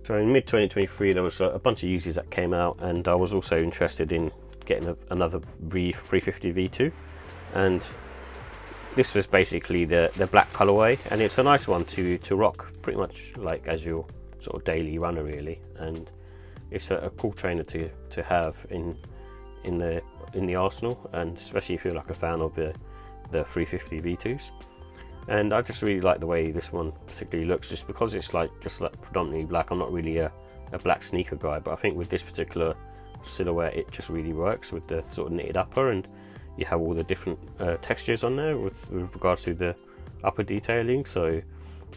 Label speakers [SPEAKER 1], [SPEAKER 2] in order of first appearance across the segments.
[SPEAKER 1] So in mid 2023 there was a bunch of Yeezys that came out, and I was also interested in getting another 350v2, and this was basically the black colorway, and it's a nice one to rock pretty much like as your sort of daily runner really, and it's a cool trainer to have in the arsenal, and especially if you're like a fan of the 350v2s. And I just really like the way this one particularly looks, just because it's like predominantly black. I'm not really a black sneaker guy, but I think with this particular silhouette it just really works with the sort of knitted upper, and you have all the different textures on there with regards to the upper detailing. So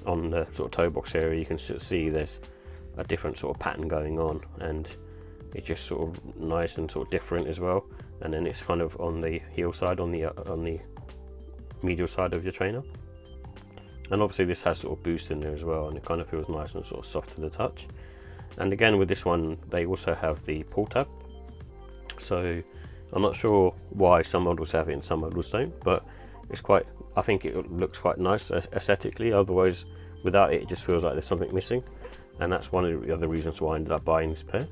[SPEAKER 1] on the sort of toe box area you can sort of see there's a different sort of pattern going on, and it's just sort of nice and sort of different as well. And then it's kind of on the heel side, on the medial side of your trainer. And obviously this has sort of boost in there as well, and it kind of feels nice and sort of soft to the touch. And again with this one they also have the pull tab, so I'm not sure why some models have it and some models don't, but it's quite, I think it looks quite nice aesthetically. Otherwise without it, it just feels like there's something missing, and that's one of the other reasons why I ended up buying this pair.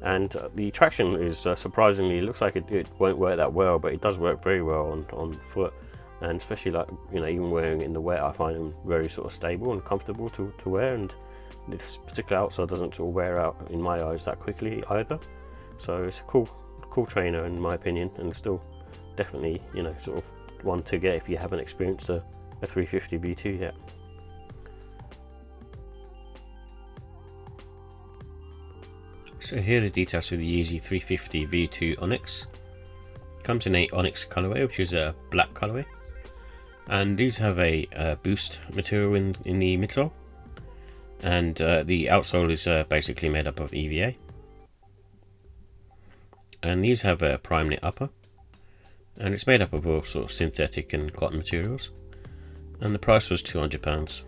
[SPEAKER 1] And the traction is surprisingly, it looks like it won't work that well, but it does work very well on foot. And especially like, you know, even wearing it in the wet, I find them very sort of stable and comfortable to wear, and this particular outsole doesn't sort of wear out in my eyes that quickly either. So it's a cool trainer in my opinion, and still definitely, you know, sort of one to get if you haven't experienced a 350v2 yet. So here are the details for the Yeezy 350v2 Onyx. It comes in a Onyx colorway, which is a black colorway. And these have a boost material in the midsole, and the outsole is basically made up of EVA. And these have a Primeknit upper, and it's made up of all sort of synthetic and cotton materials, and the price was £200.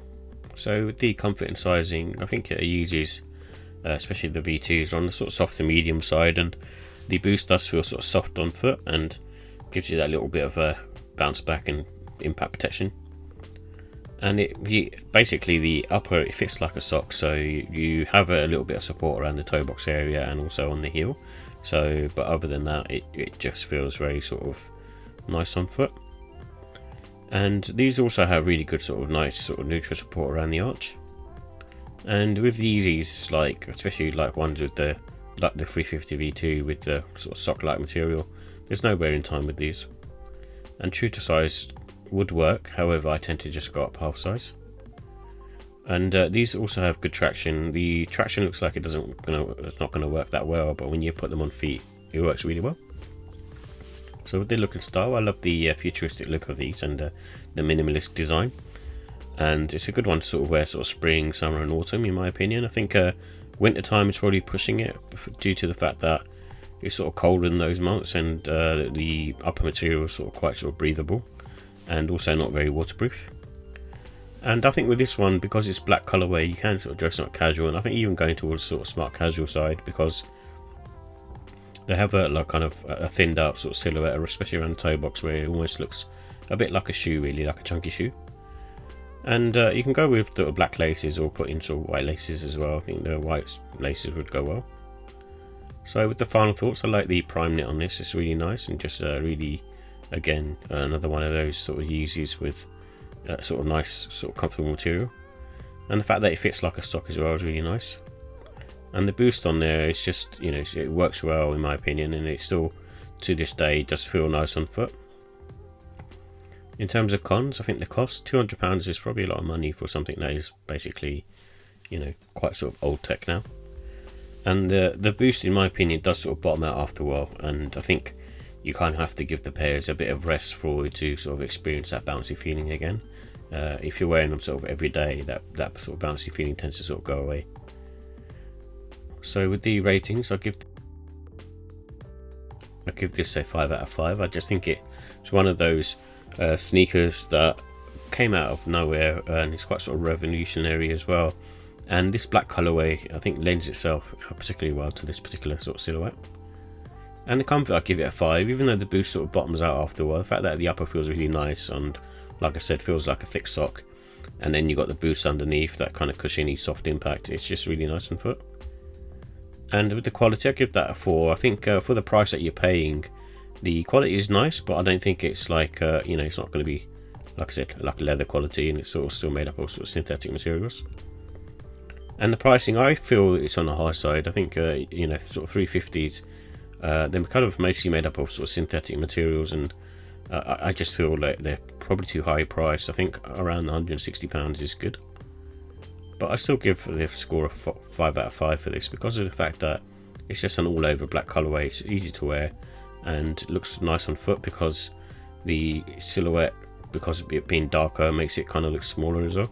[SPEAKER 1] So with the comfort and sizing, I think Yeezys, especially the V2s, are on the sort of soft to medium side, and the boost does feel sort of soft on foot and gives you that little bit of a bounce back and impact protection. And basically the upper, it fits like a sock, so you have a little bit of support around the toe box area and also on the heel. So, but other than that, it just feels very sort of nice on foot. And these also have really good sort of nice sort of neutral support around the arch. And with these, like especially like ones with the 350v2 with the sort of sock-like material, there's no wear in time with these. And true to size would work, however I tend to just go up half size. And these also have good traction. The traction looks like it's not going to work that well, but when you put them on feet it works really well. So with the look and style, I love the futuristic look of these and the minimalist design, and it's a good one to sort of wear sort of spring, summer and autumn in my opinion. I think winter time is probably pushing it due to the fact that it's sort of cold in those months, and the upper material is sort of quite sort of breathable and also not very waterproof. And I think with this one, because it's black colorway, you can sort of dress up casual, and I think even going towards sort of smart casual side, because they have a like kind of a thinned out sort of silhouette, especially around the toe box, where it almost looks a bit like a shoe, really like a chunky shoe. And you can go with the black laces or put in sort of white laces as well. I think the white laces would go well. So with the final thoughts, I like the Primeknit on this. It's really nice, and just really, again, another one of those sort of Yeezys with sort of nice sort of comfortable material, and the fact that it fits like a stock as well is really nice. And the boost on there is just, you know, it works well in my opinion, and it still to this day does feel nice on foot. In terms of cons, I think the cost, £200 is probably a lot of money for something that is basically, you know, quite sort of old tech now. And the boost, in my opinion, does sort of bottom out after a while, and I think you kind of have to give the pairs a bit of rest for it to sort of experience that bouncy feeling again. If you're wearing them sort of every day, that sort of bouncy feeling tends to sort of go away. So with the ratings, I give this a 5 out of 5. I just think it's one of those sneakers that came out of nowhere, and it's quite sort of revolutionary as well. And this black colorway, I think, lends itself particularly well to this particular sort of silhouette. And the comfort, I give it a 5, even though the boost sort of bottoms out after a while. The fact that the upper feels really nice and, like I said, feels like a thick sock, and then you got the boost underneath, that kind of cushiony soft impact. It's just really nice on foot. And with the quality, I give that a 4. I think for the price that you're paying, the quality is nice, but I don't think it's like it's not going to be, like I said, like leather quality, and it's sort of still made up of sort of synthetic materials. And the pricing, I feel it's on the high side. I think sort of 350s, they're kind of mostly made up of sort of synthetic materials, and I just feel like they're probably too high priced. I think around £160 is good, but I still give the score a 5 out of 5 for this, because of the fact that it's just an all over black colorway. It's easy to wear and it looks nice on foot, because the silhouette, because of it being darker, makes it kind of look smaller as well.